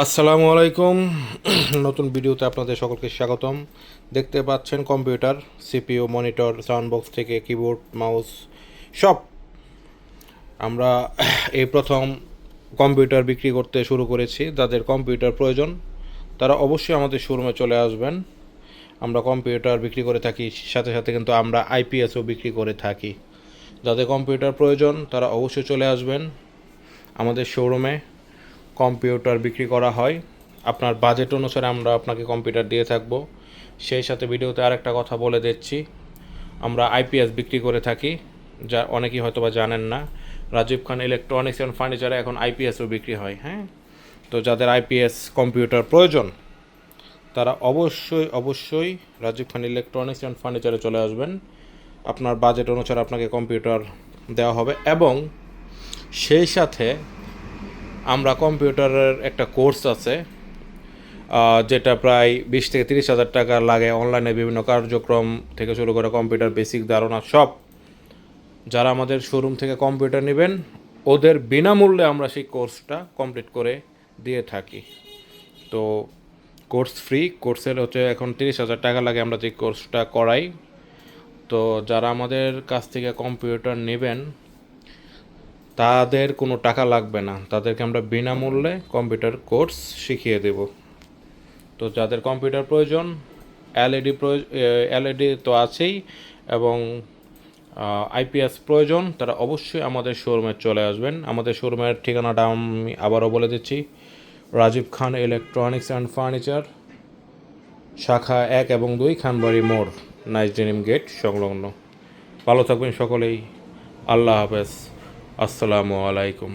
আসসালামু আলাইকুম। নতুন ভিডিওতে আপনাদের সকলকে স্বাগতম। দেখতে পাচ্ছেন computer, CPU, monitor, sound box থেকে কিবোর্ড, মাউস সব আমরা এই প্রথম কম্পিউটার বিক্রি করতে শুরু করেছি। যাদের কম্পিউটার প্রয়োজন তারা অবশ্যই আমাদের শোরুমে চলে আসবেন। আমরা কম্পিউটার বিক্রি করে থাকি, সাথে সাথে কিন্তু আমরা আইপিএসও বিক্রি করে থাকি। যাদের কম্পিউটার প্রয়োজন তারা অবশ্যই চলে আসবেন আমাদের শোরুমে। কম্পিউটার বিক্রি করা হয়, আপনার বাজেট অনুসারে আমরা আপনাকে কম্পিউটার দিয়ে থাকব। সেই সাথে ভিডিওতে আরেকটা কথা বলে দিচ্ছি, আমরা আইপিএস বিক্রি করে থাকি, যা অনেকেই হয়তো বা জানেন না। রাজীব খান ইলেকট্রনিক্স অ্যান্ড ফার্নিচারে এখন আইপিএসও বিক্রি হয়। হ্যাঁ, তো যাদের আইপিএস কম্পিউটার প্রয়োজন তারা অবশ্যই রাজীব খান ইলেকট্রনিক্স অ্যান্ড ফার্নিচারে চলে আসবেন। আপনার বাজেট অনুসারে আপনাকে কম্পিউটার দেওয়া হবে এবং সেই সাথে আমরা কম্পিউটারের একটা কোর্স আছে, যেটা প্রায় 20 থেকে 30 হাজার টাকা লাগে। অনলাইনে বিভিন্ন কার্যক্রম থেকে শুরু করে কম্পিউটার বেসিক ধারণা সব, যারা আমাদের শোরুম থেকে কম্পিউটার নেবেন ওদের বিনামূল্যে আমরা সেই কোর্সটা কমপ্লিট করে দিয়ে থাকি। তো কোর্স ফ্রি, কোর্সের হচ্ছে এখন 30 হাজার টাকা লাগে আমরা যে কোর্সটা করাই। তো যারা আমাদের কাছ থেকে কম্পিউটার নেবেন তাদের কোনো টাকা লাগবে না, তাদেরকে আমরা বিনামূল্যে কম্পিউটার কোর্স শিখিয়ে দেব। তো যাদের কম্পিউটার প্রয়োজন, এলইডি তো আছেই, এবং আইপিএস প্রয়োজন, তারা অবশ্যই আমাদের শোরুমে চলে আসবেন। আমাদের শোরুমের ঠিকানাটা আমি আবারও বলে দিচ্ছি, রাজীব খান ইলেকট্রনিক্স অ্যান্ড ফার্নিচার, শাখা 1 এবং 2, খানবাড়ি মোড়, নাইস ডেনিম গেট সংলগ্ন। ভালো থাকবেন সকলেই। আল্লাহ হাফেজ। আসসালামু আলাইকুম।